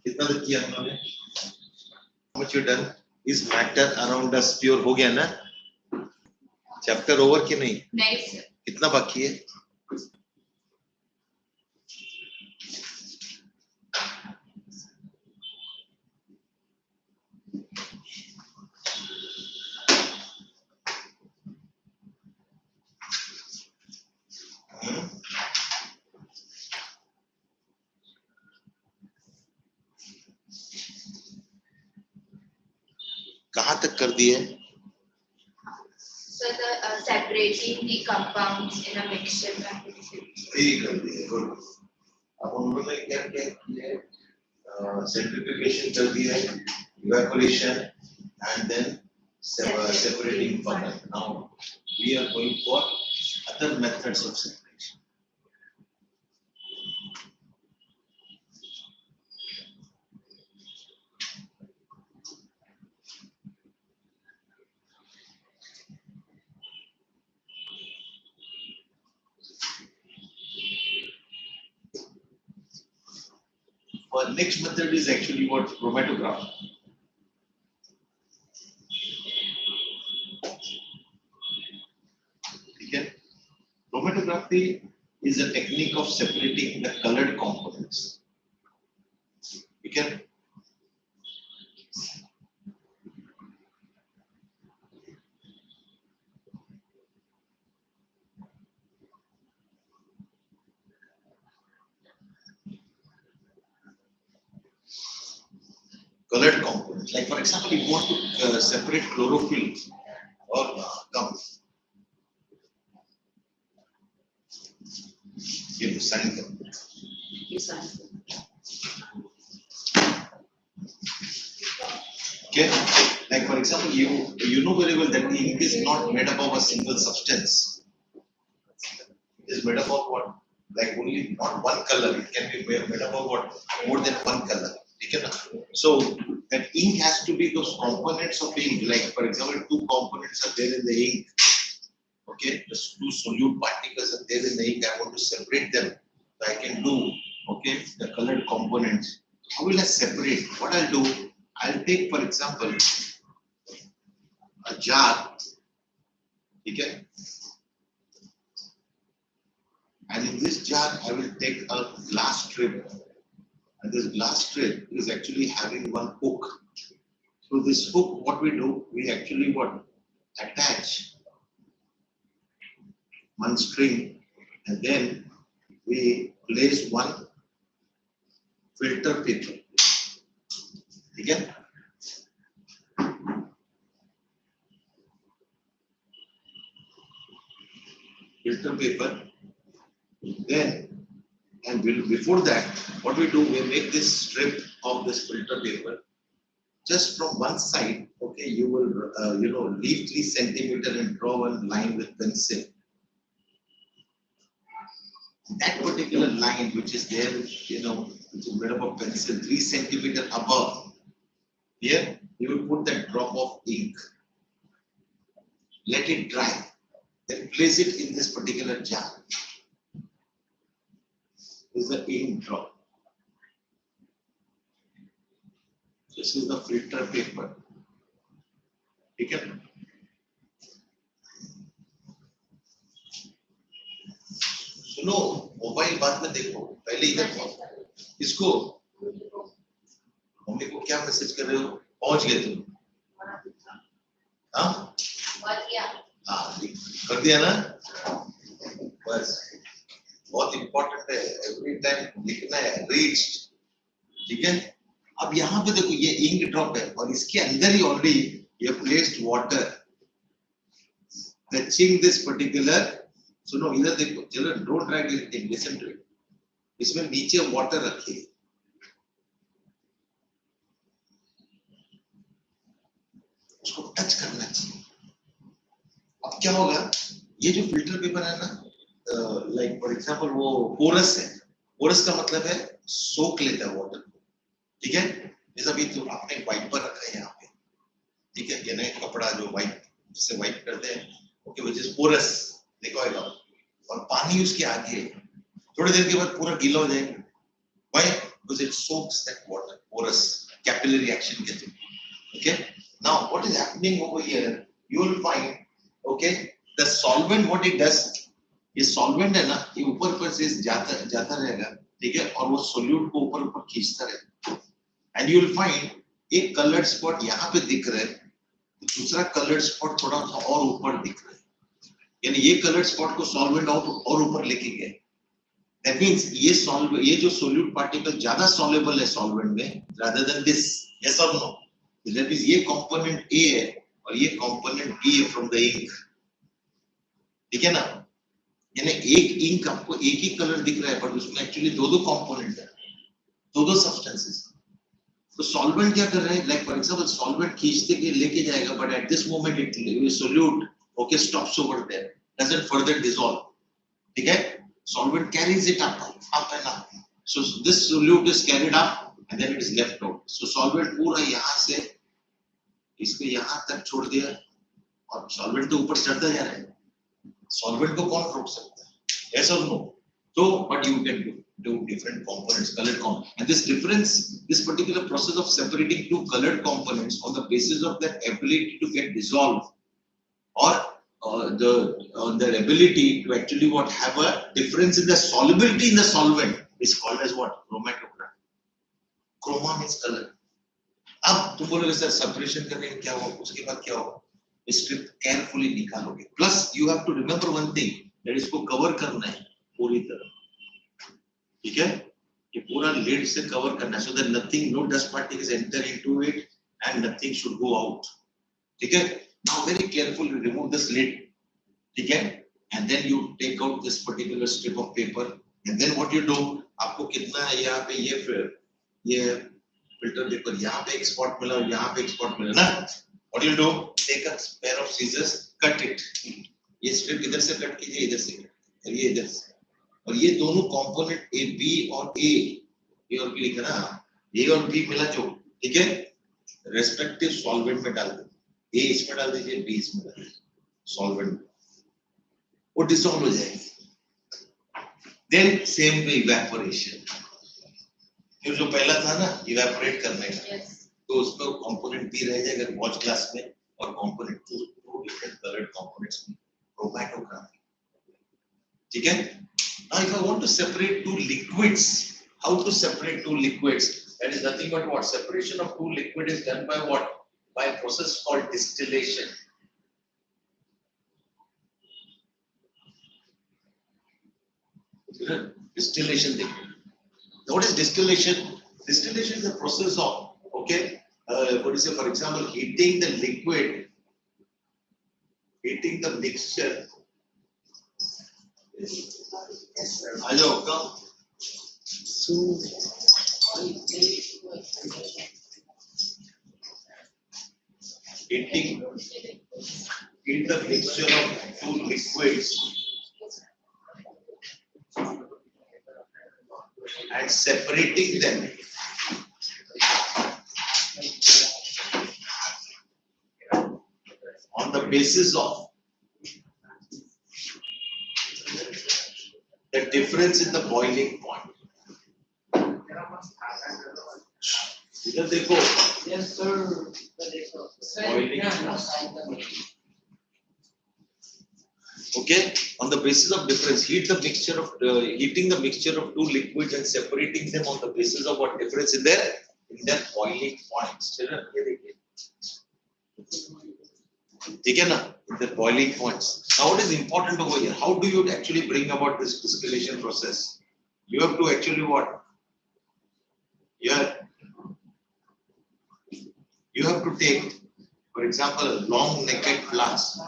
कितना तक किया हम लोगों ने? How much you done? Is matter around us pure हो गया ना? चैप्टर ओवर कि नहीं? नहीं सर। कितना बाकी है? कहाँ तक कर दिए? So the separating the compounds in a mixture practice. ठीक कर दिए, गुड। अब हम लोगों ने क्या क्या किया? Centrifugation कर दिया, evaporation, and then separating funnel. Now we are going for other methods of separation. Our next method is actually what? Chromatograph. Okay. Chromatography is a technique of separating the colored components. Okay. Colored components. Like for example, you want to separate chlorophyll or gum. You sign them. Okay. Like for example, you know very well that ink is not made up of a single substance. It is made up of what? Like only not one color. It can be made up of what? More than one color. Okay. So that ink has to be those components of ink. Like for example, two components are there in the ink. Okay, just two solute particles are there in the ink. I want to separate them. So I can do, okay, the colored components. How will I separate? What I'll do, I'll take, for example, a jar. Okay, and in this jar, I will take a glass strip. And this glass strip is actually having one hook. So this hook, what we do, we actually what? Attach one string, and then we place one filter paper. Okay? Filter paper. Then, and before that, what we do, we make this strip of this filter paper. Just from one side, okay, you will, leave 3 centimeters and draw one line with pencil. That particular line, which is there, which is made up of pencil, 3 centimeters above. Here, you will put that drop of ink. Let it dry. Then place it in this particular jar. This is the ink drop. This is the filter paper. Okay? सुनो, mobile बाद में देखो, पहले इधर पहुंचो। इसको mummy को क्या मैसेज कर रहे हो? पहुंच गए तुम? हाँ? हाँ, कर दिया ना? बस बहुत इम्पोर्टेंट है, एवरी टाइम लिखना है, रीच्ड, ठीक है? अब यहाँ पे देखो ये इंक ड्रॉप है और इसके अंदर ही ऑलरेडी ये placed water touching this particular. सुनो इधर देखो, चलो don't try to think, listen to it. इसमें नीचे वाटर रखिए, उसको टच करना चाहिए। अब क्या होगा, ये जो फिल्टर पेपर है ना, लाइक फॉर एग्जांपल वो पोरस है। पोरस का मतलब है सोख लेता है वाटर को, ठीक है? जैसा भी तो आपने वाइपर रखा है यहाँ पे, ठीक है? ये नया कपड़ा जो वाइप जिससे वाइप करते हैं, ओके, विच इज पोरस, देखो आएगा, और पानी उसके आगे थोड़ी देर के बाद पूरा गीला हो जाएगा। Why? Because it soaks that water. porous capillary action कहते हैं. Okay. Now what is happening over here? You will find, okay, the solvent what it does, ये solvent है ना, ये ऊपर से जाता रहेगा, ठीक है, और वो solute को ऊपर खींचता रहेगा. And you will find एक colored spot यहाँ पे दिख रहा है, दूसरा colored spot थोड़ा सा और ऊपर दिख रहा है. यानी ये colored spot को solvent और ऊपर लेके गए. That means ये जो solute particle ज़्यादा soluble है solvent में rather than this. Yes or no? That means ये component A है और ये component B है from the ink. ठीक है ना? यानी एक ink आपको एक ही कलर दिख रहा है, but उसमें actually दो component है, दो substances. तो solvent क्या कर रहा है? Like for example, solvent खींचते के लेके जाएगा, but at this moment it solute, okay, stops over there, doesn't further dissolve. ठीक है? Solvent carries it up and up. So this solute is carried up and then it is left out. So solvent पूरा यहाँ से इसको यहाँ तक छोड़ दिया और solvent तो ऊपर चढ़ता जा रहा है. Solvent को कौन रोक सकता है? Yes or no? So, but you can do different components, colored components. And this difference, this particular process of separating two colored components on the basis of their ability to get dissolved, or their ability to actually have a difference in the solubility in the solvent is called as what? Chromatography. Chroma means color. अब तुम बोलोगे sir separation करने में क्या होगा, उसके बाद क्या होगा? स्क्रिप्ट carefully निकालोगे. Plus you have to remember one thing, that इसको cover करना है पूरी तरह. ठीक है? ये पूरा lid से cover करना है, so that nothing, no dust particles enter into it and nothing should go out. ठीक है? Now very carefully remove this lid, okay? And then you take out this particular strip of paper, and then what you do? आपको कितना है यहाँ पे ये filter paper यहाँ पे एक spot मिला और यहाँ पे एक spot मिला ना? What you do? Take a pair of scissors, cut it. ये strip इधर से cut कीजिए, इधर से और ये इधर से, और ये दोनों component A, B और A और B लिखा ना, A और B मिला जो, ठीक है? Respective solvent में डाल दो. A इसमें डाल दीजिए, B इसमें डाल दीजिए, solvent वो dissolve हो जाएगी. Then same way evaporation. ये जो पहला था ना evaporate करने का, तो उसमें component B रह जाएगा watch glass में और component two different colored components में chromatography. ठीक है? Now if I want to separate two liquids, how to separate two liquids? That is nothing but what? Separation of two liquids is done by what? By a process called distillation. Distillation thing. What is distillation? Distillation is the process of, okay, what do you say, for example, heating the liquid, heating the mixture. Hello, come. So, heat the mixture of two liquids and separating them on the basis of the difference in the boiling point. इधर देखो. Yes, sir. Boiling. Okay, on the basis of difference, heating the mixture of two liquids and separating them on the basis of what difference in their boiling points. ठीक है ना? The boiling points. Now, what is important over here? How do you actually bring about this distillation process? You have to actually what? You have to take, for example, a long necked flask.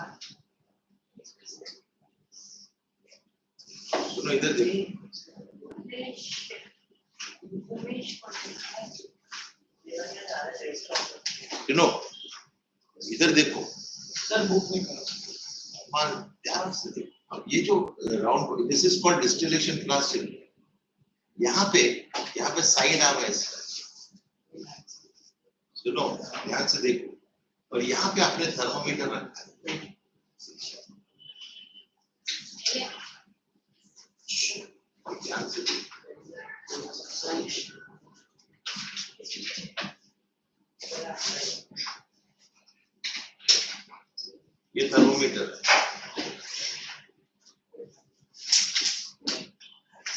सुनो इधर देखो. You know, इधर देखो. Sir book में करो. ध्यान से देखो. ये जो round, this is called distillation flask. यहाँ पे साइड आवा है इसका. सुनो, ध्यान से देखो. और यहाँ पे आपने थर्मोमीटर रखा है. ध्यान से देखो. ये thermometer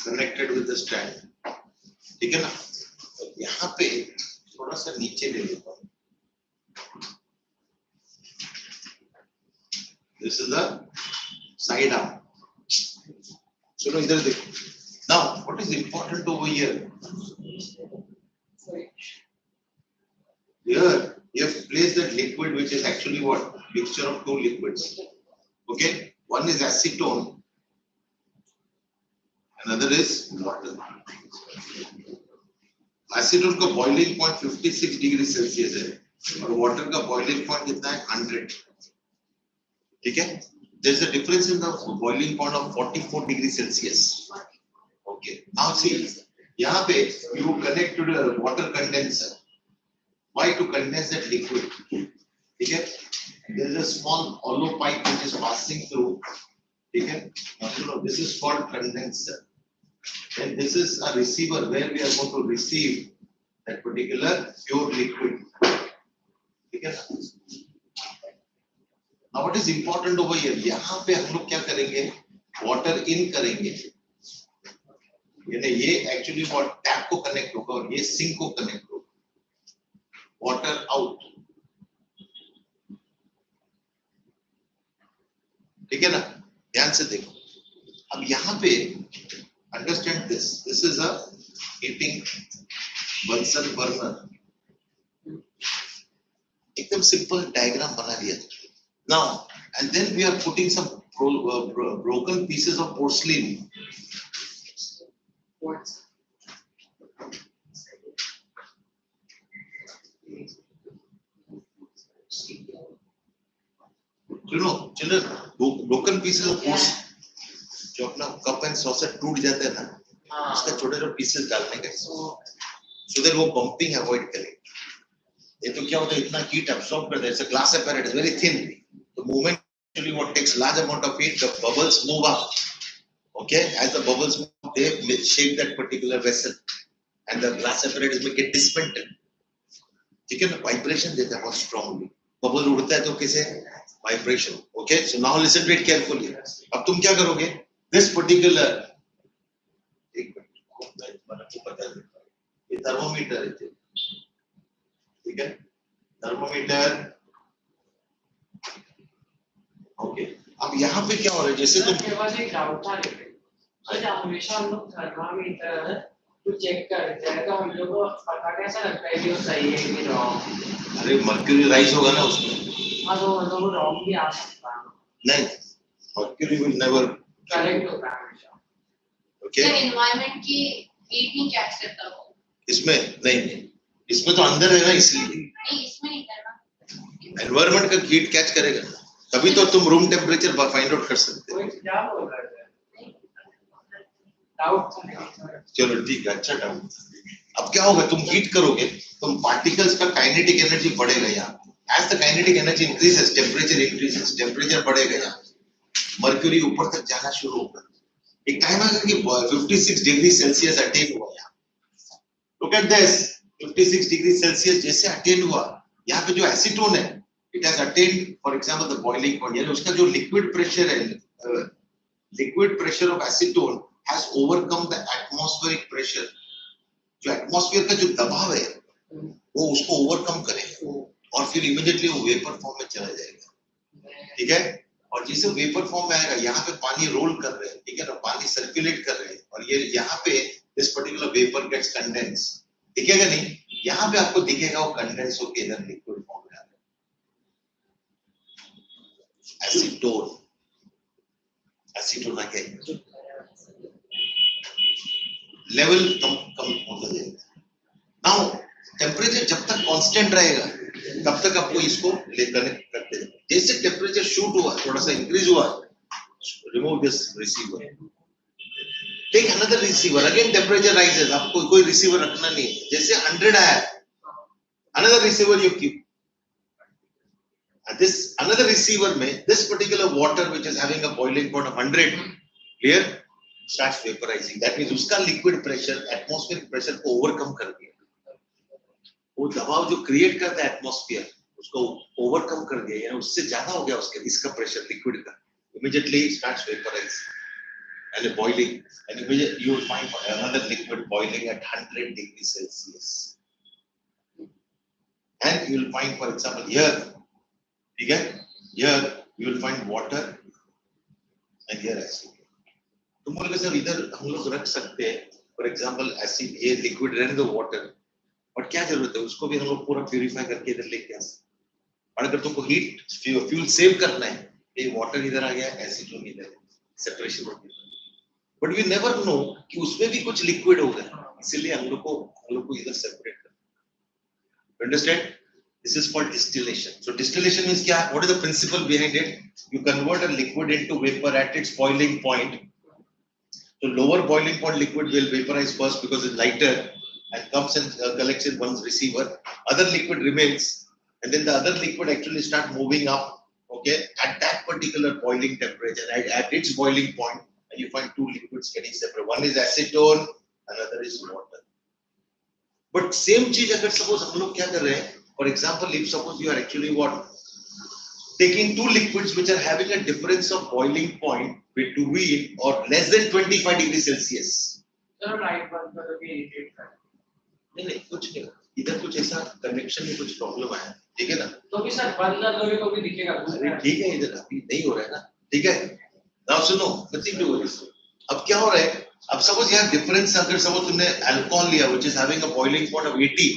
connected with the stand, ठीक है ना। यहाँ पे थोड़ा सा नीचे ले लेता हूँ, this is the side arm. चलो इधर देखो। Now what is important over here, here you have placed that liquid which is actually what, mixture of two liquids, okay, one is acetone, another is water. Acetone का boiling point 56 degree Celsius है और water का boiling point कितना है 100, ठीक है। there is a difference in the boiling point of 44 degree Celsius, okay. Now see, यहाँ पे you connect to the water condenser. Why? To condense that liquid, ठीक है। there is a small hollow pipe which is passing through, ठीक है। now this is called condenser, and this is a receiver where we are going to receive that particular pure liquid, ठीक है। now what is important over here, यहाँ पे हम लोग क्या करेंगे, water in करेंगे, यानी ये actually what tap को connect होगा और ये sink को connect होगा, water out, ठीक है ना। ध्यान से देखो, अब यहाँ पे understand this, this is a heating Bunsen burner, एकदम सिंपल डायग्राम बना दिया। Now and then we are putting some broken pieces of porcelain, you know children, broken pieces of porcelain जो अपना कप एंड सॉसर टूट जाता है ना, उसका छोटे छोटे पीसेस डालने का, सो दैट वो बम्पिंग अवॉइड करे। ये तो क्या होता है, इतना हीट एब्सॉर्ब करता है, it's a glass apparatus very thin, the moment actually what takes large amount of heat, the bubbles move up, okay, as the bubbles move they shake that particular vessel and the glass apparatus will get dismantled, ठीक है ना। Vibration देता है बहुत strongly, bubble उड़ता है तो कैसे, vibration, okay. So now listen to it carefully. अब तुम क्या करोगे, दिस पर्टिकुलर, एक मिनट को पता है, ये थर्मोमीटर है, ठीक है, थर्मोमीटर, ओके। अब यहाँ पे क्या हो रहा है, जैसे तुम अच्छा, हमेशा हम लोग थर्मामीटर को चेक करते हैं तो हम लोग को पता कैसा लगता है कि वो सही है कि रॉन्ग। अरे मर्क्यूरी राइज होगा ना उसमें, हाँ तो मतलब वो रॉन्ग भी आ सकता है। नहीं, मर्क्यूरी विल नेवर करेक्ट होता है हमेशा, ओके। एनवायरनमेंट की हीट नहीं कैच करता वो, इसमें नहीं, इसमें तो अंदर है ना, इसलिए नहीं इसमें नहीं करना, एनवायरनमेंट का हीट कैच करेगा, तभी तो तुम रूम टेम्परेचर फाइंड आउट कर सकते हो। क्या बोल रहे थे, डाउट था। चलो ठीक है, अच्छा डाउट। अब क्या होगा, तुम हीट करोगे, तुम पार्टिकल्स का काइनेटिक एनर्जी बढ़ेगा यहाँ, as the kinetic energy increases temperature increases, temperature बढ़ेगा यहाँ, मर्क्यूरी ऊपर तक जाना शुरू होगा, एक टाइम आएगा कि 56 डिग्री सेल्सियस अटेन हुआ यहाँ। Look at this, 56 degree Celsius जैसे अटेन हुआ, यहाँ पे जो एसीटोन है, it has attend for example the boiling point, यानी उसका जो लिक्विड प्रेशर है, liquid pressure of acetone has overcome the atmospheric pressure, जो एटमॉस्फेयर का जो दबाव है वो उसको ओवरकम करेगा और फिर इमीडिएटली वो वेपर फॉर्म में चला जाएगा, ठीक है। और जैसे वेपर फॉर्म में आएगा, यहाँ पे पानी रोल कर रहे हैं, ठीक है ना, पानी सर्कुलेट कर रहे हैं, और ये यहाँ पे this particular vapour gets condense, दिखेगा नहीं, यहाँ पे आपको दिखेगा वो कंडेंस होकर इधर लिक्विड फॉर्म में आ रहा है, एसीटोन, एसीटोन आके लेवल कम होता जाएगा। नाउ टेम्परेचर जब तक कांस्टेंट रहेगा तब तक आपको इसको कनेक्ट करते हैं, जैसे टेम्परेचर शूट हुआ, थोड़ा सा इंक्रीज हुआ, remove this receiver, take another receiver, again temperature rises, आपको कोई रिसीवर रखना नहीं है, जैसे 100 आया, another receiver you keep, this another receiver में this particular water which is having a boiling point of 100 clear starts vaporizing, that means उसका liquid pressure atmospheric pressure को overcome कर दिया, वो दबाव जो क्रिएट करता है एटमॉस्फेयर उसको ओवरकम कर दिया, यानी उससे ज्यादा हो गया उसके इसका प्रेशर लिक्विड का, immediately it starts vaporize and boiling, and immediately you will find another liquid boiling at 100 degrees Celsius, and you will find, for example, here you will find water and here acid. तुम बोलोगे sir इधर हम लोग रख सकते हैं for example acid, ये liquid रहने दो वाटर, और क्या जरूरत है उसको भी हम लोग पूरा प्यूरिफाई करके इधर लेके आ सकते हैं। और अगर तुमको हीट फ्यूल सेव करना है, ये वाटर इधर आ गया, एसिड रूम इधर, सेपरेशन हो गया, बट वी नेवर नो कि उसमें भी कुछ लिक्विड होगा, इसलिए हम लोग को इधर सेपरेट करना। Understand? This is called distillation. So distillation means क्या? What is the principle behind it? You convert a liquid into vapor at its boiling point. So lower boiling point liquid will vaporize first because it's lighter and comes and collects in one's receiver. Other liquid remains, and then the other liquid actually start moving up. Okay, at that particular boiling temperature, at its boiling point, and you find two liquids getting separate. One is acetone, another is water. But same चीज अगर suppose हम लोग क्या कर रहे हैं? For example, if suppose you are actually taking two liquids which are having a difference of boiling point between or less than 25 degrees Celsius. चलो light बंद करो कि इरिटेट कर। नहीं कुछ नहीं, इधर कुछ ऐसा कनेक्शन में कुछ प्रॉब्लम आया, ठीक है ना? तो भी सर बंद कर दोगे तो भी दिखेगा। अरे ठीक है, इधर अभी नहीं हो रहा है ना, ठीक है? Now सुनो, nothing to worry. अब क्या हो रहा है? अब suppose यहाँ difference, अगर suppose तुमने alcohol लिया which is having a boiling point of 80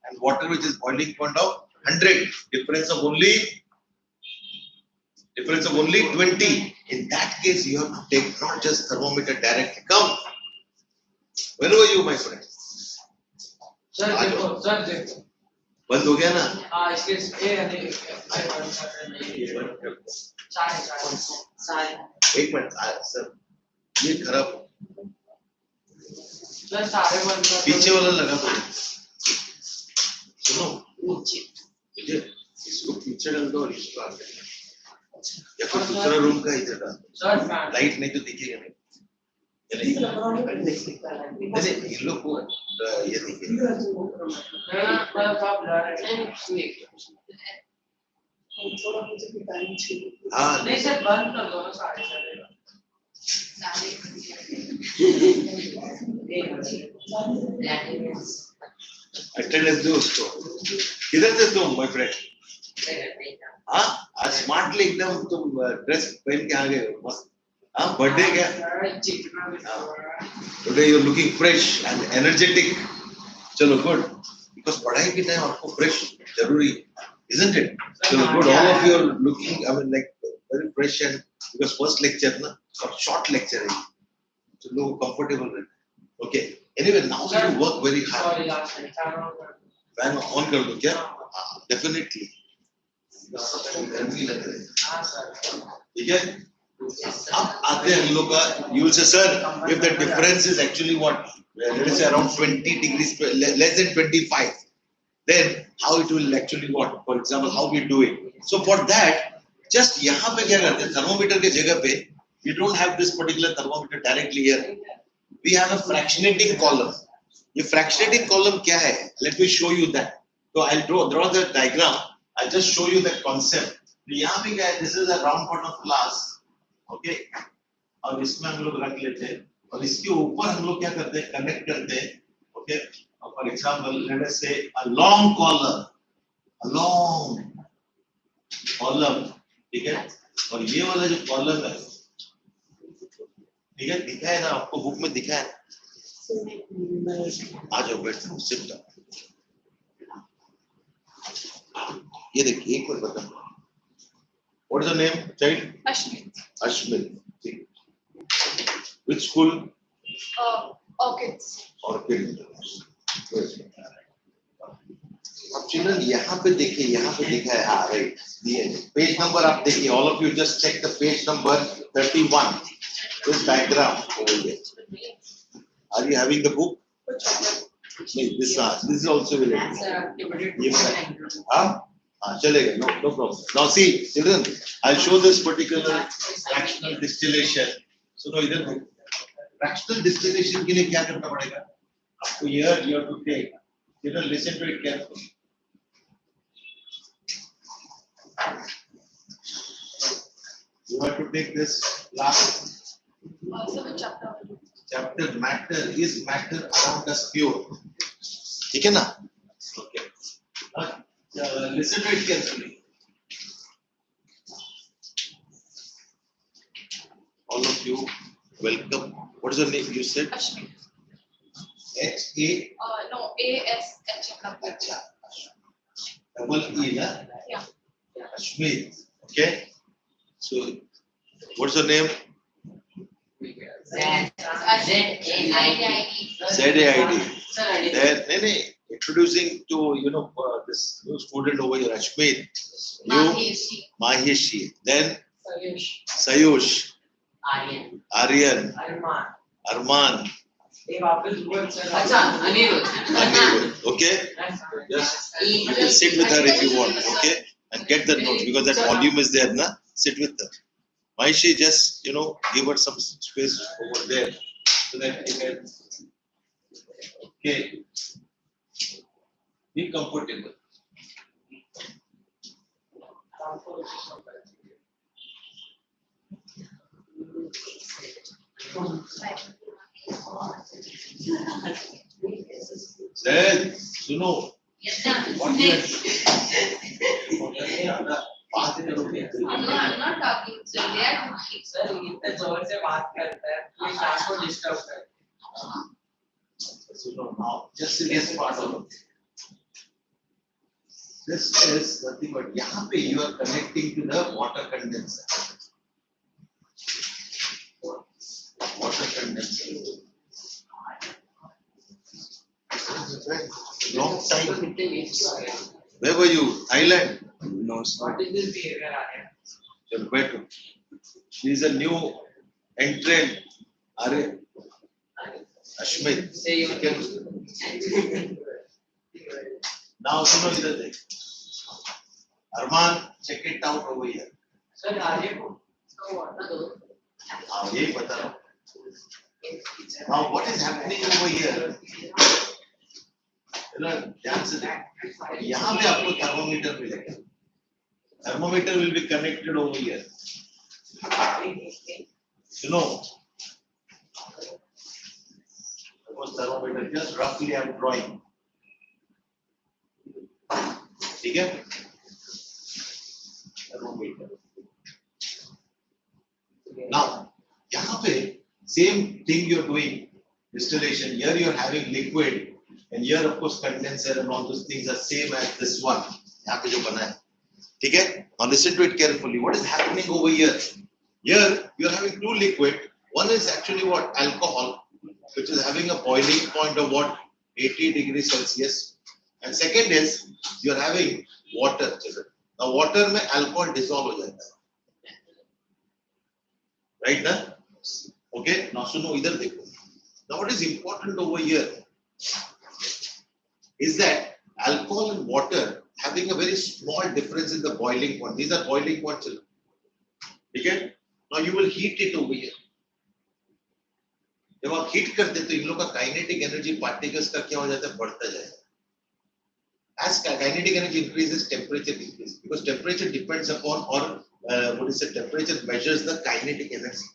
and water which is boiling point of 100, difference of only 20. In that case, you have to take not just thermometer directly. Come, where were you, my friend? Sir देखो बंद हो गया ना? हाँ इसके एक minute sir, ये खराब, सर सारे बंद कर, पीछे वाला लगा दो। सुनो, मुझे इसको पीछे डाल दो और इसको आगे, या फिर दूसरा रूम का इधर डाल दो, लाइट नहीं तो दिखेगा नहीं। नहीं इन लोग को ये दिखेगा। हाँ नहीं सर बंद कर दो ना सारे अटेंडेंस दो उसको, किधर से तुम माय फ्रेंड? हाँ आज स्मार्टली एकदम तुम ड्रेस पहन के आ गए हो, मस्त। हाँ बर्थडे क्या? Today you are looking fresh and energetic. चलो गुड, बिकॉज़ पढ़ाई के टाइम आपको फ्रेश जरूरी है, isn't it? चलो good, all of you are looking, I mean like very fresh, and because first lecture ना और short lecture है, तो लोग comfortable रहते हैं। Okay, anyway now we have to work very hard. Fan on कर दो क्या? डेफिनेटली गर्मी लग रही है, ठीक है? अब आते हैं हम लोग का, you will say sir if the difference is actually what, let us say around 20 degrees, less than 25, then how it will actually what, for example how we do it. So for that just यहाँ पे क्या करते हैं, thermometer के जगह पे we don't have this particular thermometer directly here, we have a fractionating column. ये fractionating column क्या है? Let me show you that. So I'll draw the diagram, I'll just show you the concept. यहाँ पे क्या है, this is a round pot of glass, okay, और इसमें हम लोग रख लेते हैं और इसके ऊपर हम लोग क्या करते हैं, कनेक्ट करते हैं, okay. For example, let us say a long column, ठीक है? और ये वाला जो कॉलम है, ठीक है, दिखा है ना आपको, बुक में दिखा है? आ जाओ बैठो, सिट डाउन। ये देखिए, एक बार बताओ, what is the name, child? Ashmit. Which school? Orchid. अब चिल्ड्रन यहाँ पे देखिए, यहाँ पे दिखा है, हाँ राइट, पेज नंबर आप देखिए, all of you just check the page number 31, this diagram over there. Are you having the book? This is also related. हाँ चलेगा, no problem. Now see children, I'll show this particular fractional distillation. सुनो इधर, fractional distillation के लिए क्या करना पड़ेगा आपको? Here you have to take, children listen to it carefully. You have to take this last Also the chapter. chapter. Matter is matter around us pure. ठीक है ना? Okay. Listen to it carefully. All of you, welcome. What is your name? You said Ashmi. H-A. No, A-S-H. Acha. Double E, na? Yeah. Ashmi. Okay. So, what's your name? Z-A-I-D. Then, introducing to this new student over here, Ashmi. Maheshi. Maheshi. Then Sayush, Sayush, Aryan, Arman, Anirudh. Okay. Just you can sit with her if you want. Okay. And get the notes because that volume is there, na? Sit with her. Maheshi, just give her some space over there so that you can. Okay. Be comfortable. Then, suno. What you I'm not talking, so they are talking. Sir इतने जोर से बात करता है ये class को disturb कर So now, just this part of it. This is nothing but यहाँ पे you are connecting to the water condenser. Water condenser. Long time. Where were you? Thailand? No, sir. What is this behavior Aryan? Where? She is a new entrant. Aryan. Ashmit. Say your Now, either thing. Arman, check it out over here. Sir Aryan को यही बता रहा हूँ. Now, what is happening over here? ध्यान से देखो. यहाँ पे आपको thermometer मिलेगा. Thermometer will be connected over here. Thermometer, just roughly I am drawing. ठीक है? Thermometer. Now, यहाँ पे same thing you are doing. Distillation. Here you are having liquid, and here of course condenser and all those things are same as this one. यहाँ पे जो बना है. ठीक है? Now listen to it carefully. What is happening over here? Here you are having two liquid. One is actually what? Alcohol, which is having a boiling point of what? 80 degrees Celsius. And second is you are having water. Now water में alcohol dissolve हो जाता है. Right ना? Okay. Now सुनो इधर देखो. Now what is important over here is that alcohol and water having a very small difference in the boiling point. These are boiling points. Okay? Now you will heat it over here. जब आप heat करते तो इन लोगों का kinetic energy particles का क्या हो जाता है? बढ़ता जाएगा. As kinetic energy increases, temperature increases because temperature depends upon temperature measures the kinetic energy.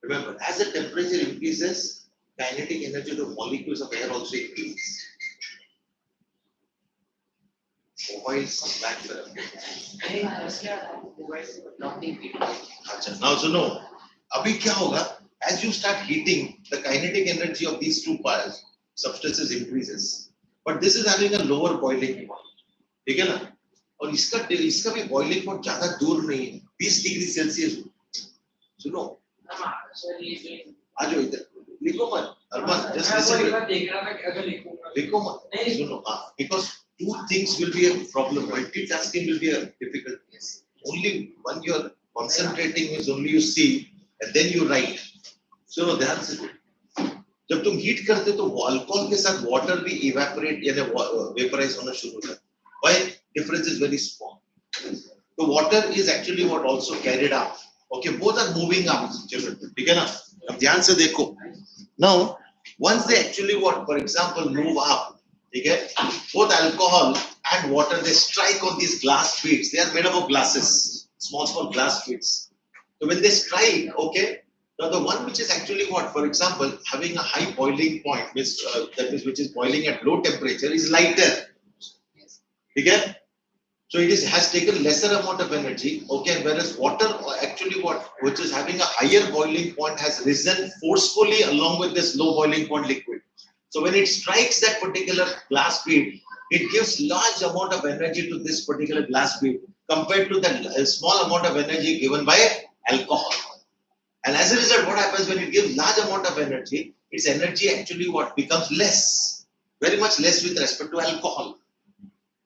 Remember, as the temperature increases, kinetic energy of the molecules of air also increases. Mobile some back now so no. अभी क्या होगा? As you start heating, the kinetic energy of these two substances increases. But this is having a lower boiling point. ठीक है ना? और इसका भी boiling point ज़्यादा दूर नहीं है. 20 डिग्री सेल्सियस. सुनो. आ जाओ इधर. लिखो मत. अरमान, just listen. लिखो मत. सुनो. Because two things will be a problem. Multitasking will be a difficult case. Only when you are concentrating is only you see and then you write. सुनो ध्यान से. जब तुम हीट करते तो अल्कोहल के साथ वाटर भी इवेपोरेट यानी वेपराइज होना शुरू होता है. Why? Difference is very small. So water is actually what also carried up. Okay, both are moving up. ठीक है ना? अब ध्यान से देखो. Now, once they actually what, for example, move up, ठीक है? Both alcohol and water they strike on these glass beads. They are made up of glasses. small glass beads. So when they strike, okay, now the one which is actually what, for example, having a high boiling point, that means which is boiling at low temperature, is lighter. Okay? So it has taken lesser amount of energy, okay, whereas water actually which is having a higher boiling point has risen forcefully along with this low boiling point liquid. So when it strikes that particular glass bead, it gives large amount of energy to this particular glass bead compared to the small amount of energy given by alcohol. And as a result, what happens when it gives large amount of energy, its energy actually becomes less, very much less with respect to alcohol.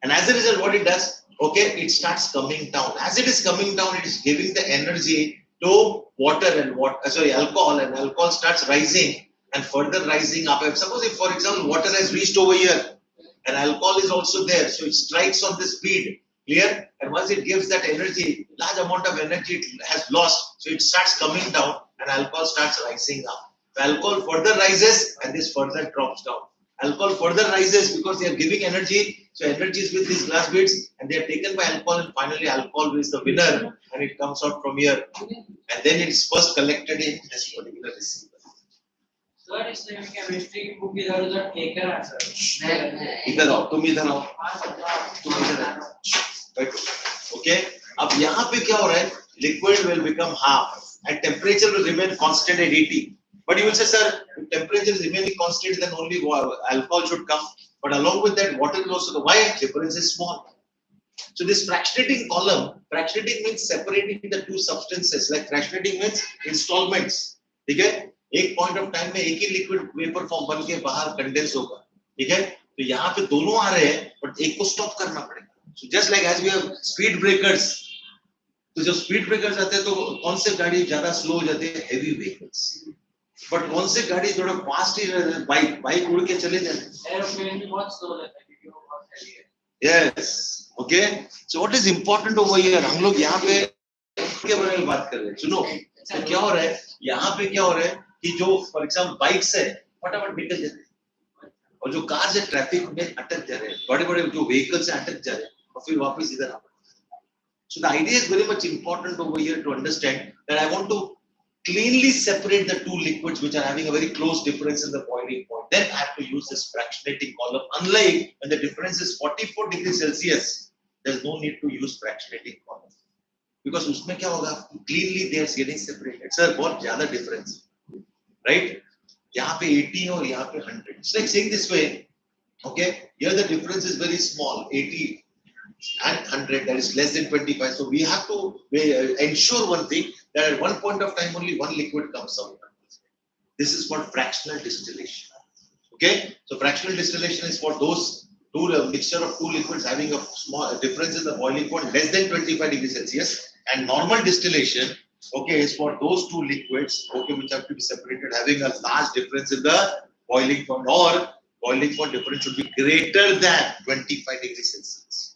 And as a result, what it does, okay, it starts coming down. As it is coming down, it is giving the energy to water and alcohol, and alcohol starts rising and further rising up. Suppose if, for example, water has reached over here and alcohol is also there, so it strikes on this bead, clear? And once it gives that energy, large amount of energy it has lost, so it starts coming down and alcohol starts rising up. The alcohol further rises and this further drops down. Alcohol further rises because they are giving energy. So energy is with these glass beads and they are taken by alcohol, and finally alcohol is the winner and it comes out from here. And then it is first collected in this particular receiver. Sir, इसमें chemistry की book इधर उधर फेंक रहा है sir. इधर आओ, तुम इधर आओ, तुम इधर आओ. बैठो. Okay. अब यहाँ पे क्या हो रहा है? Liquid will become half and temperature will remain constant at 80. But you will say, sir, if temperature is remaining constant, then only alcohol should come. But along with that, water will also. Why? Difference is small. So this fractionating column, fractionating means separating the two substances. Like fractionating means installments. Okay? एक point of time में एक ही liquid vapor form बन के बाहर condense होगा. ठीक है? तो यहाँ पे दोनों आ रहे हैं, but एक को stop करना पड़ेगा. So just like as we have speed breakers. तो जब speed breakers आते हैं तो कौन से गाड़ी ज़्यादा slow हो जाते हैं? Heavy vehicles. बट कौन से गाड़ी थोड़ा फास्ट ही बाइक उड़ के चले जाते एरोप्लेन भी बहुत स्लो रहता है क्योंकि वो बहुत हैवी है. Yes okay so what is important over here हम लोग यहाँ पे के बारे में बात कर रहे हैं सुनो तो क्या हो रहा है यहाँ पे क्या हो रहा है कि जो फॉर एग्जांपल बाइक्स है फटाफट निकल जाते हैं और जो कार है ट्रैफिक में अटक जा रहे हैं बड़े बड़े जो व्हीकल्स है अटक जा रहे हैं और फिर वापस इधर आ So the idea is very much important over here to understand that I want to cleanly separate the two liquids which are having a very close difference in the boiling point. Then I have to use this fractionating column. Unlike when the difference is 44 degrees Celsius, there's no need to use fractionating column. Because उसमें क्या होगा? Cleanly they are getting separated. Sir, बहुत ज़्यादा difference, right? यहाँ पे 80 और यहाँ पे 100. It's like saying this way, okay? Here the difference is very small, 80. And 100, that is less than 25. So we have to ensure one thing that at one point of time only one liquid comes out. This is called fractional distillation. Okay, so fractional distillation is for those mixture of two liquids having a small difference in the boiling point less than 25 degrees Celsius, and normal distillation, okay, is for those two liquids, okay, which have to be separated having a large difference in the boiling point, or boiling point difference should be greater than 25 degrees Celsius.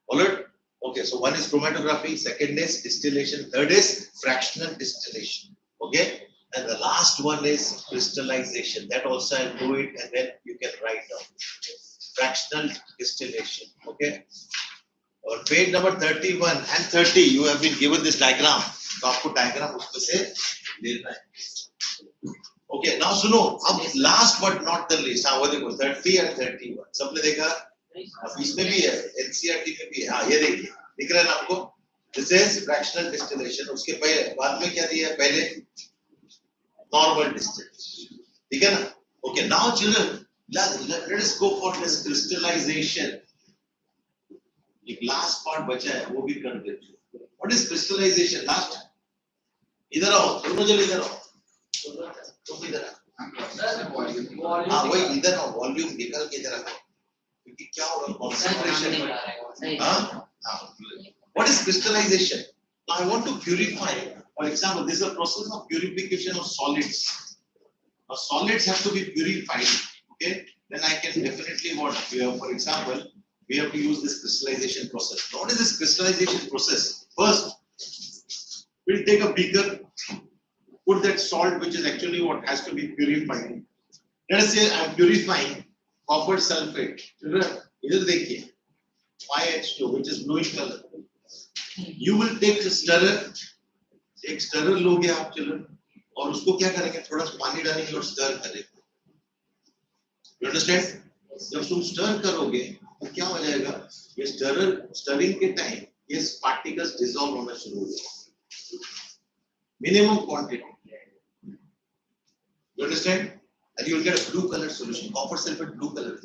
Alright? Okay, so one is chromatography, second is distillation, third is fractional distillation. Okay, and the last one is crystallization. That also I'll do it and then you can write down. Fractional distillation. Okay. On page number 31 and 30, you have been given this diagram. So आपको diagram उसमें से लेना है. Okay, now सुनो, अब last but not the least, हाँ वो देखो 30 and 31. सबने देखा? अब इसमें भी है NCERT में भी है हाँ ये देखिए दिख रहा है ना आपको दिस इज फ्रैक्शनल डिस्टिलेशन उसके पहले बाद में क्या दिया है पहले नॉर्मल डिस्टिलेशन ठीक है ना okay now children let us go for this crystallization एक लास्ट पार्ट बचा है वो भी कर देते हैं व्हाट इज क्रिस्टलाइजेशन लास्ट इधर आओ दोनों जन इधर आओ तुम इधर आओ हाँ वही इधर आओ वॉल्यूम निकाल के इधर आओ क्योंकि क्या हो रहा है concentration what is crystallization now I want to purify for example this is a process of purification of solids now solids have to be purified okay then I can definitely what for example we have to use this crystallization process now, what is this crystallization process first we'll take a beaker put that salt which is actually what has to be purified let us say I am purifying copper sulfate. इधर देखिए 5H2 which is bluish color. You will take a stirrer, एक stirrer लोगे आप children और उसको क्या करेंगे थोड़ा सा पानी डालेंगे और stir करेंगे. You understand? जब तुम stir करोगे तो क्या हो जाएगा ये stirring के टाइम ये particles dissolve होना शुरू हो जाएगा. Minimum quantity. You understand? And you will get a blue color solution, copper sulfate blue color.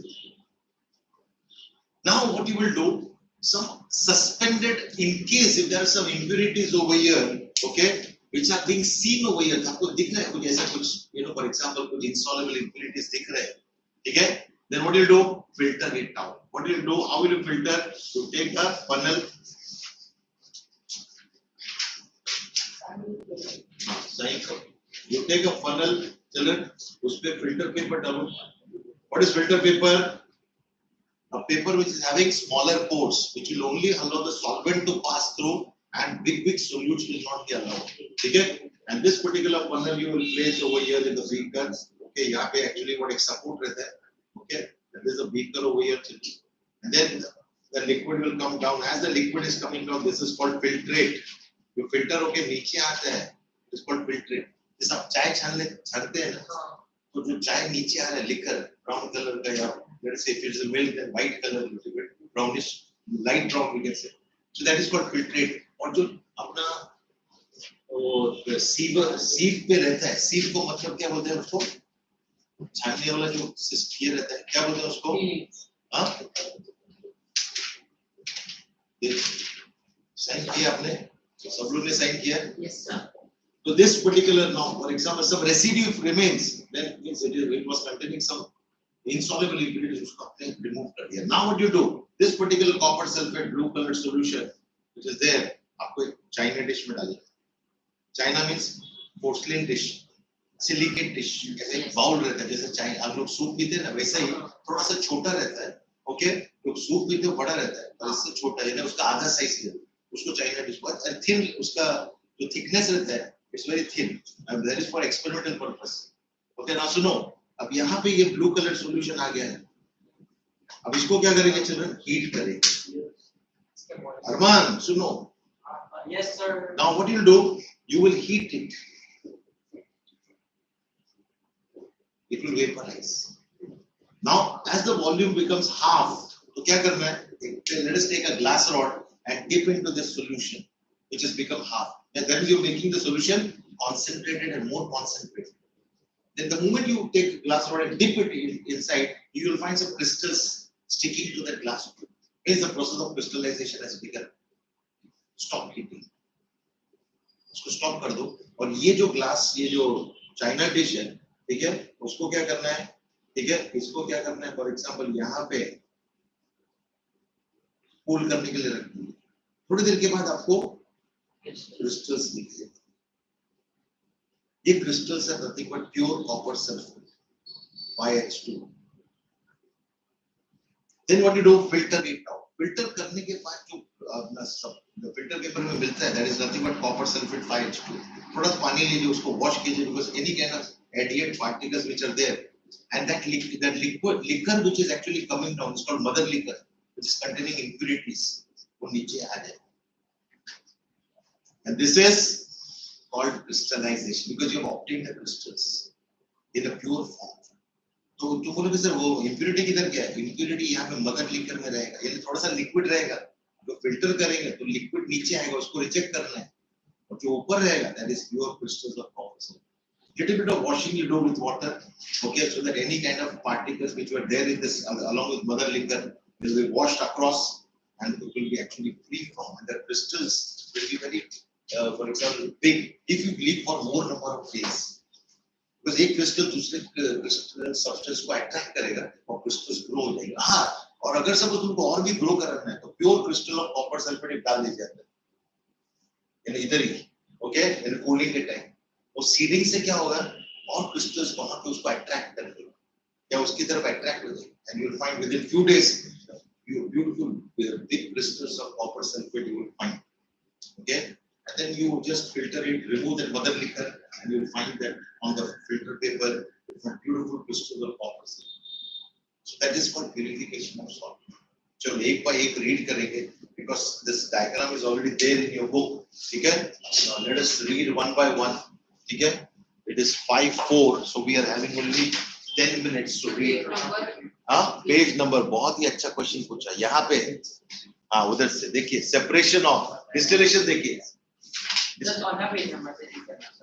Now what you will do, some suspended, in case if there are some impurities over here, okay, which are being seen over here, आपको दिख रहा है कुछ ऐसा कुछ, you know, for example, कुछ insoluble impurities दिख रहे हैं, ठीक है? Then what you will do? Filter it out. What you will do? How will you filter? You take a funnel. You take a funnel, children, उस पे filter paper डालो. What is filter paper? A paper which is having smaller pores, which will only allow the solvent to pass through, and big solutes will not be allowed. Okay? And this particular funnel you will place over here in the beakers. Okay, यहाँ पे actually what एक support रहता है. Okay, and there is a beaker over here, and then the liquid will come down. As the liquid is coming down, this is called filtrate. जो filter होके नीचे आता है, it's called filtrate. जैसे आप चाय छानते हैं ना, तो जो चाय नीचे आ रहा है liquor brown color का या let's say if it is a milk then white color little bit brownish light brown we can say, so that is called filtrate. और जो अपना वो sieve पे रहता है, sieve को मतलब क्या बोलते हैं उसको, छानने वाला जो ये रहता है क्या बोलते हैं उसको, हाँ साइन किया आपने, सब लोग ने साइन किया. Yes, sir. So this particular now, for example, some residue remains, then means it was containing some insoluble impurities, उसको आपने remove कर दिया. Now what you do? This particular copper sulfate blue colored solution, which is there, आपको एक China dish में डालिए. China means porcelain dish, silicate dish, जैसे एक बाउल रहता है, जैसे चाइना हम लोग सूप पीते हैं ना, वैसा ही थोड़ा सा छोटा रहता है. ओके, लोग सूप पीते हैं बड़ा रहता है, और इससे छोटा है, उसका आधा साइज है, उसको China dish बोलते हैं. थिन उसका जो थिकनेस रहता है, it's very thin, and that is for experimental purpose. Okay, now सुनो, अब यहाँ पे ये blue color solution आ गया है. अब इसको क्या करेंगे children? Heat करेंगे. अरमान, सुनो. Yes, sir. Now what you will do? You will heat it. It will vaporize. Now, as the volume becomes half, तो क्या करना है? Let us take a glass rod and dip into this solution, which has become half. And then you are making the solution concentrated and more concentrated. Then the moment you take a glass rod and dip it inside, you will find some crystals sticking to that glass. Means the process of crystallization has begun. Stop heating. उसको stop कर दो. और ये जो glass, ये जो China dish है, ठीक है? उसको क्या करना है? ठीक है? इसको क्या करना है? For example, यहाँ पे cool करने के लिए रख दीजिए. थोड़ी देर के बाद आपको crystals दिखेंगे. ये crystals are nothing but pure copper sulfate, VSH23. Then what you do? Filter it out. Filter करने के बाद जो अपना सब filter paper में मिलता है, that is nothing but copper sulfate VSH23. थोड़ा सा पानी लीजिए, उसको wash कीजिए, because any kind of adient particles which are there, and that liquor which is actually coming down is called mother liquor, which is containing impurities, वो नीचे आ जाए. And this is called crystallization because you have obtained the crystals in a pure form. तो तुम बोलोगे sir वो impurity किधर गया है? Impurity यहाँ पे mother liquor में रहेगा, यानी थोड़ा सा liquid रहेगा. जो filter करेंगे तो liquid नीचे आएगा, उसको reject करना है. और जो ऊपर रहेगा, that is pure crystals of copper. Little bit of washing you do with water, okay, so that any kind of particles which were there in this, along with mother liquor, will be washed across, and it will be actually free from. And the crystals will be very, for example, big if you leave for more number of days. Because एक crystal दूसरे crystal substance को attract करेगा और crystals grow हो जाएंगे. हाँ, और अगर सब तुमको और भी grow करना है तो pure crystal of copper sulfate डाल दीजिए अंदर, यानी इधर ही, okay, यानी cooling के time. और seeding से क्या होगा? और crystals वहाँ पे उसको attract करेंगे, या उसकी तरफ attract हो जाएंगे, and you will find within few days, beautiful big crystals of copper sulfate you will find, okay. And then you just filter it, remove that mother liquor, and you will find that on the filter paper, it's a beautiful crystal of copper sulfate. So that is called purification of salt. चलो एक बार एक read करेंगे because this diagram is already there in your book. ठीक है? Now let us read one by one. ठीक है? It is 5:04, so we are having only 10 minutes to read. हाँ, page number बहुत ही अच्छा क्वेश्चन पूछा यहाँ पे। हाँ, उधर से देखिए सेपरेशन ऑफ डिस्टिलेशन देखिए।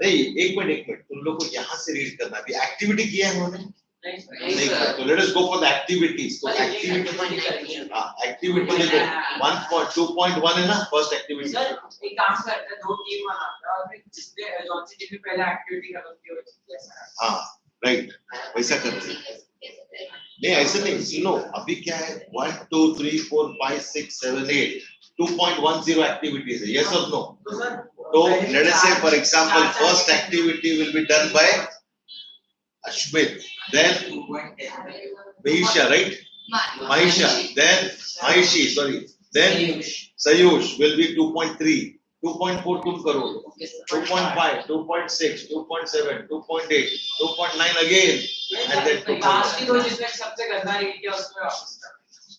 नहीं, एक मिनट तुम लोग को यहाँ से रीड करना भी एक्टिविटी किया है उन्होंने नहीं किया तो let us go for the activities. तो एक्टिविटी हाँ एक्टिविटी देखो 1.2.1 है ना फर्स्ट एक्टिविटी। सर एक काम करते हैं, दो टीम बनाते हैं और फिर जिसने जौन सी टीम पहले एक्टिविटी करती है हाँ राइट वैसा करते हैं। नहीं ऐसे नहीं सुनो अभी क्या है 1 2 3 4 5 6 7 8 2.10 एक्टिविटीज है यस और नो। तो लेट अस से for example first activity will be done by Ashmit, then Mahisha, right? Mahisha, then Mahishi, sorry, then Sayush will be 2.3, 2.4 तुम करो, 2.5, 2.6, 2.7, 2.8, 2.9 again, and then 2.9.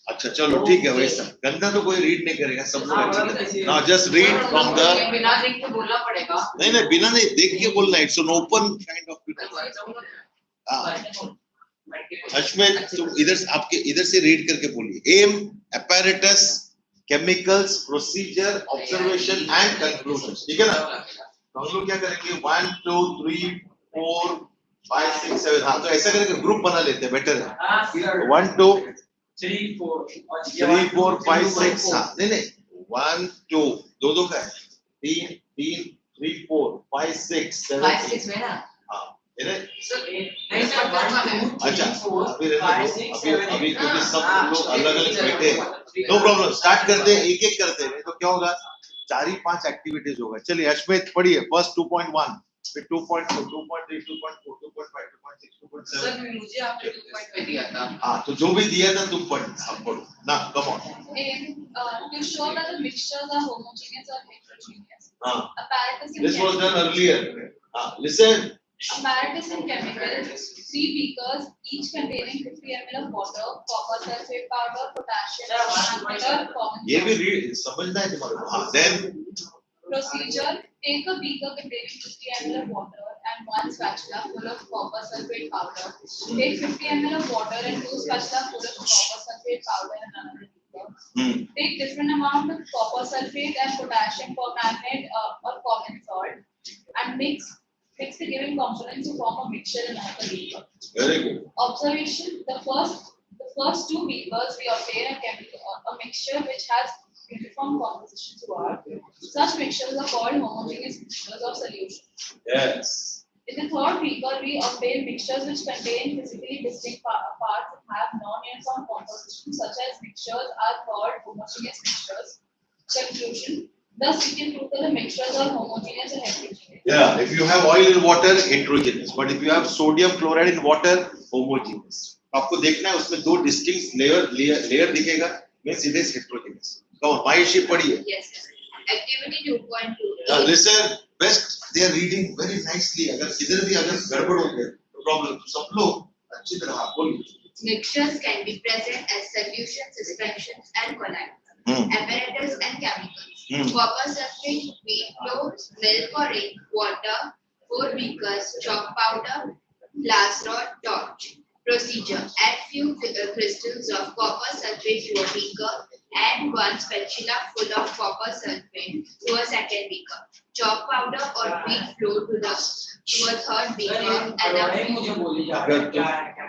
अच्छा चलो ठीक है वैसा गंदा तो कोई रीड नहीं करेगा सब लोग अच्छे ना जस्ट रीड फ्रॉम द बिना देख के बोलना पड़ेगा नहीं बिना नहीं देख के बोलना it's an open kind of Ashmit तुम इधर आपके इधर से रीड करके बोलिए M apparatus chemicals procedure observation and conclusions ठीक है ना। तो हम लोग क्या करेंगे 1 2 3 4 5 6 7 हाँ तो ऐसा करेंगे ग्रुप बना लेते हैं बेटर है 1 2 3 4 5 6 हाँ नहीं 1 2 दो का है 3 3 3 4 5 6 7 5 6 में ना हाँ अच्छा अभी क्योंकि सब लोग अलग अलग बैठे हैं नो प्रॉब्लम स्टार्ट करते हैं एक एक करते हैं तो क्या होगा 4 ही 5 एक्टिविटीज होगा। चलिए अश्मित पढ़िए फर्स्ट 2.1 फिर 2.2 2.3 2.4 2.5 2.6 2.7 सर मुझे आपने 2.5 दिया था हाँ तो जो भी दिया था तुम पढ़ो ना come on to show that the mixtures are homogeneous or heterogeneous. Apparatus in this was done earlier listen apparatus in chemicals, 3 beakers, each containing 50 ml of water, copper sulfate powder, potassium, and common. ये भी read समझना है तुम्हारे को हाँ then procedure take a beaker containing 50 ml of water and 1 spatula full of copper sulfate powder. Take 50 ml of water and 2 spatula full of copper sulfate powder in another beaker. Take different amount of copper sulfate and potassium permanganate or common salt and mix the given components to form a mixture in another beaker. very good Observation: the first 2 beakers we obtain a mixture which has uniform composition throughout. Such mixtures are called homogeneous mixtures of solution. yes In the third beaker, we obtain mixtures which contain physically distinct parts and have non-uniform composition. Such as mixtures are called homogeneous mixtures. Conclusion: thus, we can prove that the mixtures are homogeneous and heterogeneous. yeah if you have oil in water heterogeneous but if you have sodium chloride in water homogeneous आपको देखना है उसमें दो distinct layer दिखेगा means it is heterogeneous. Come on माइशी पढ़िए Yes. Activity 2.2. now listen best they are reading very nicely अगर इधर भी अगर गड़बड़ हो गया तो प्रॉब्लम सब लोग अच्छी तरह बोलिए। Mixtures can be present as solutions, suspensions, and colloids. Apparatus and chemicals. Copper sulfate, wheat flour, milk or egg, water, 4 beakers, chalk powder, glass rod, torch. Procedure: add few crystals of copper sulfate to a beaker. Add 1 spatula full of copper sulfate to a second beaker. Chalk powder or wheat flour to a third beaker and a few. अगर तुम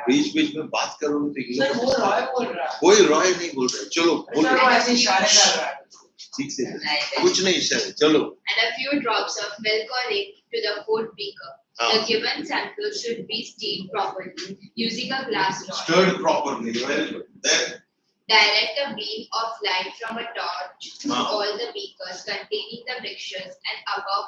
बीच में बात करोगे तो sir वो रॉय बोल रहा है कोई रॉय नहीं बोल रहा चलो बोल सर वो ऐसे इशारे कर रहा है ठीक से कुछ नहीं इशारे चलो And a few drops of milk or egg to the fourth beaker. The given sample should be steamed properly using a glass rod. stirred properly very good then Direct a beam of light from a torch to all the beakers containing the mixtures and above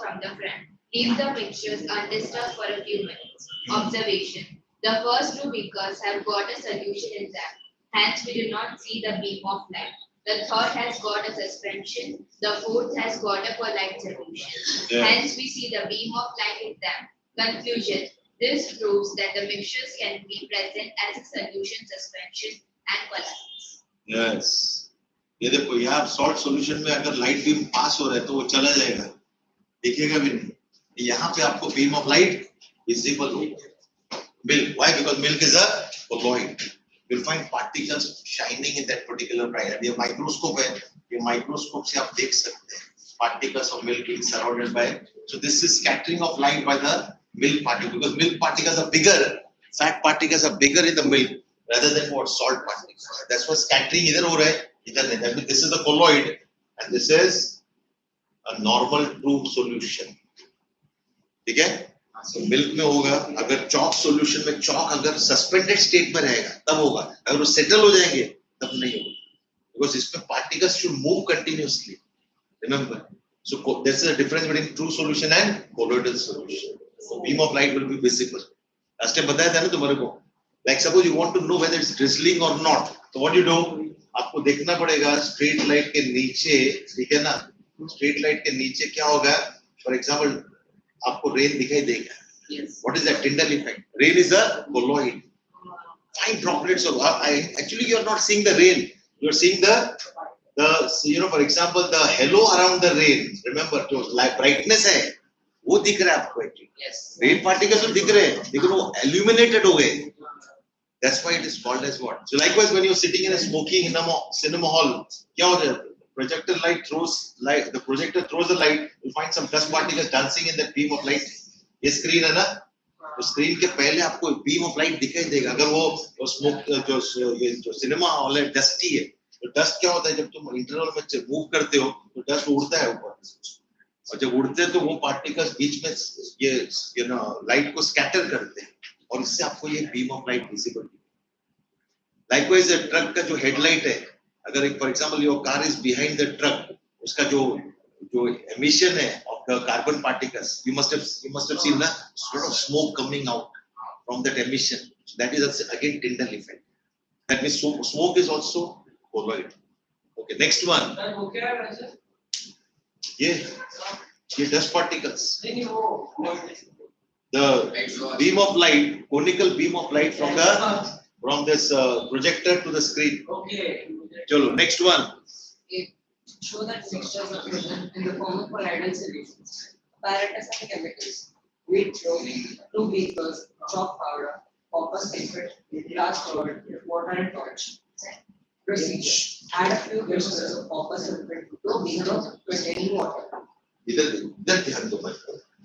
from the front. Leave the mixtures undisturbed for a few minutes. Observation: the first 2 beakers have got a solution in them. Hence, we do not see the beam of light. The third has got a suspension. The fourth has got a colloid solution. Yeah. Hence, we see the beam of light in them. Conclusion: this proves that the mixtures can be present as a solution, suspension, and colloids. Yes ये देखो यहाँ salt solution में अगर light beam पास हो रहा है तो वो चला जाएगा, दिखेगा भी नहीं. यहाँ पे आपको बीम ऑफ लाइट विजिबल होगा. Milk. Why? Because milk is a colloid. You'll find particles shining in that particular bright. ये माइक्रोस्कोप है, ये माइक्रोस्कोप से आप देख सकते हैं particles of milk being surrounded by. So this is scattering of light by the milk particles, because milk particles are bigger, fat particles are bigger in the milk rather than what salt particles. That's why scattering इधर हो रहा है, इधर नहीं. That means this is the colloid and this is a normal true solution. ठीक है? तो milk में होगा, अगर चॉक सॉल्यूशन में चॉक अगर सस्पेंडेड स्टेट में रहेगा तब होगा, अगर वो सेटल हो जाएंगे तब नहीं होगा, बिकॉज इसमें particles should move continuously. Remember, so this is the difference between true solution and colloidal solution. So beam of light will be visible. Last time बताया था ना तुम्हारे को, like suppose you want to know whether it's drizzling और not, तो what you do, आपको देखना पड़ेगा स्ट्रेट लाइट के नीचे, ठीक है ना, स्ट्रेट लाइट के नीचे क्या होगा. फॉर एग्जांपल आपको रेन दिखाई देगा. Yes. What is that Tyndall effect? Rain is a colloid. Fine droplets of actually you are not seeing the rain. You are seeing the for example the halo around the rain. Remember जो brightness है वो दिख रहा है आपको actually. Yes. Rain particles तो दिख रहे हैं लेकिन वो illuminated हो गए. That's why it is called as what? So likewise when you are sitting in a smoky cinema hall, क्या हो जाता है? Projector light throws light. The projector throws the light. You find some dust particles dancing in that beam of light. ये screen है ना, तो screen के पहले आपको बीम ऑफ लाइट दिखाई देगा. अगर वो स्मोक जो सिनेमा हॉल है डस्टी है, तो डस्ट क्या होता है, जब तुम इंटरवल में मूव करते हो तो डस्ट उड़ता है ऊपर, और जब उड़ते हैं तो वो पार्टिकल्स बीच में ये लाइट को स्कैटर करते हैं और इससे आपको ये beam of light visible. Likewise truck का जो हेडलाइट है, अगर एक for example your car is behind the truck, उसका जो emission है of the carbon particles, you must have seen the sort of smoke coming out from that emission. That is again Tyndall effect. That means smoke is also colloid. Okay, next one. ये dust particles. The beam of light, conical beam of light from this projector to the screen. Okay. चलो next one. Show that mixtures are present in the form of colloidal solutions. Apparatus and chemicals. Wheat flour, 2 beakers, chalk powder, copper sulfate, glass rod, water and torch. Procedure. Add a few grams of copper sulfate to 2 beakers containing water. इधर ध्यान दो भाई.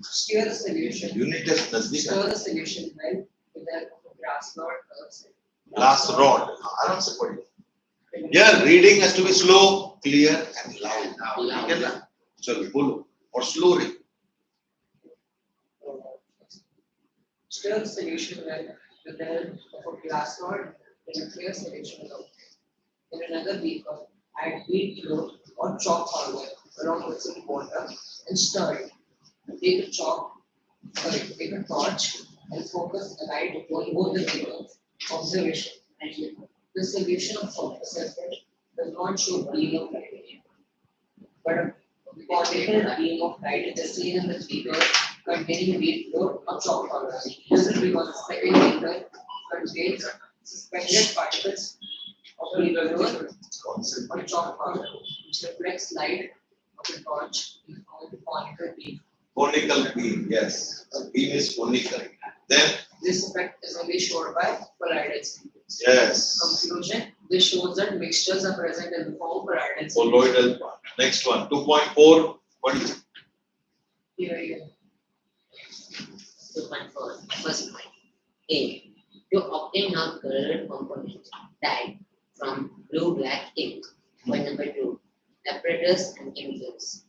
Stir the solution. Unit test नजदीक Stir the solution well with the glass rod. Glass rod. आराम से पढ़िए. Here reading has to be slow, clear and loud. ठीक है ना? चलो बोलो और slow read. Stir the solution well with the help of a glass rod in a clear solution of water. In another beaker, add wheat flour or chalk powder along with some water and stir it. Take a torch and focus the light on both the beakers. Observation. The solution of sulfate does not show beam of light, but a conical beam of light is seen in the beaker containing wheat flour or chalk powder. This is because the second beaker contains suspended particles of wheat flour or chalk powder, which reflects light of the torch on the conical beam. Conical beam, yes. The beam is conical. Then this effect is only shown by colloidal solutions. Yes. Conclusion: this shows that mixtures are present in the form of colloidal solutions. Colloidal part. Next one, 2.4. What is it? Here you go. 2.4. First point. A. To obtain a colored component dyed from blue-black ink. Point number 2. Apparatus and chemicals.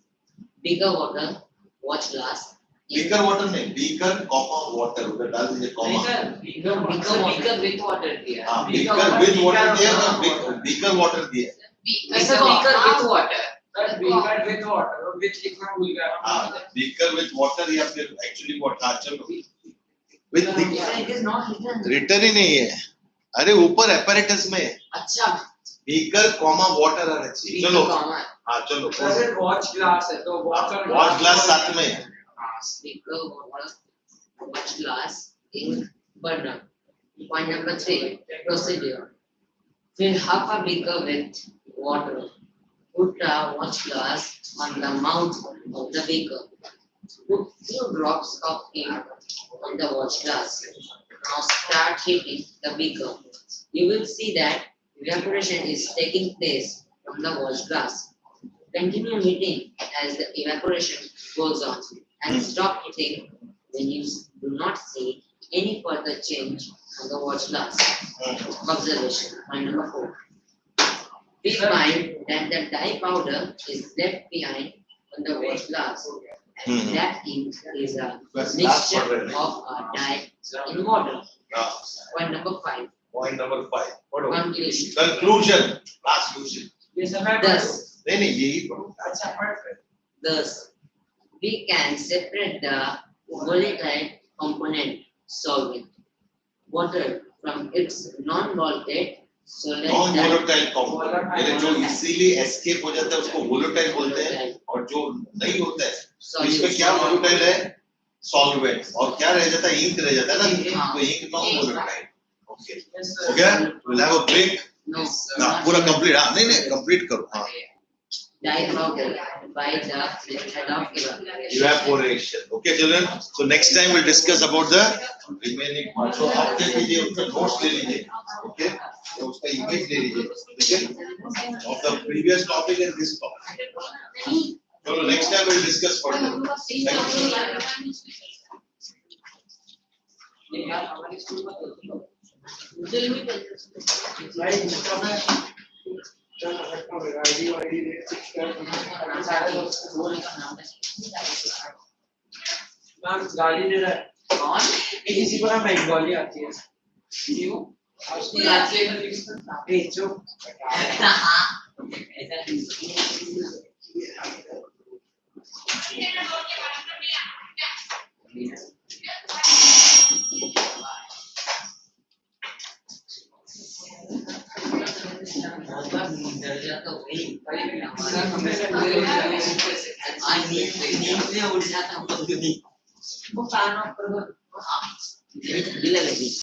Beaker water, watch glass. Beaker water नहीं, beaker comma water. उधर डाल दीजिए comma. Beaker with water दिया. हाँ, beaker with water दिया ना, beaker water दिया. Beaker with water. Beaker with water. Which लिखना भूल गया. हाँ, beaker with water या फिर actually what? हाँ चलो. With It is not written. written ही नहीं है. अरे ऊपर apparatus में. अच्छा. beaker comma water आना चाहिए. चलो. हाँ चलो. अरे watch glass है तो water. watch glass साथ में. Beaker water, watch glass, ink, burner. Point number 3. Procedure. Fill half a beaker with water. Put a watch glass on the mouth of the beaker. Put few drops of ink on the watch glass. Now start heating the beaker. You will see that evaporation is taking place from the watch glass. Continue heating as the evaporation goes on and stop heating when you do not see any further change on the watch glass. Observation. Point number 4. We find that the dye powder is left behind on the watch glass, and that ink is a mixture of a dye in water. Point number 5. Point number 5. What was Conclusion. conclusion? Last conclusion. Thus, नहीं नहीं यही पढ़ो. thus, we can separate the volatile component solvent water from its non-volatile solid non dye. Volatile component यानी जो easily escape हो जाता है उसको वोलेटाइल बोलते हैं और जो नहीं होता है तो इसमें क्या वोलेटाइल है सॉल्वेंट और क्या रह जाता है इंक रह जाता है ना तो इंक नॉन वोलेटाइल. ओके हो गया. Will have a break. No, ना पूरा कंप्लीट. हां नहीं नहीं कंप्लीट करो. हां dye powder by the method of evaporation. evaporation. Okay children, so next time we'll discuss about the remaining part. So आपके लीजिए उसका notes ले लीजिए. Okay, तो उसका image ले लीजिए. ठीक है, of the previous topic and this topic. So next time we'll discuss further. Thank you. Ma'am गाली दे रहा है. कौन? किसी को ना बंगाली आती है. क्यों? उसकी आती है भेजो. नींद में उठ जाता हूँ कभी कभी. वो फैन ऑफ कर दो. हाँ, ढीला लगी.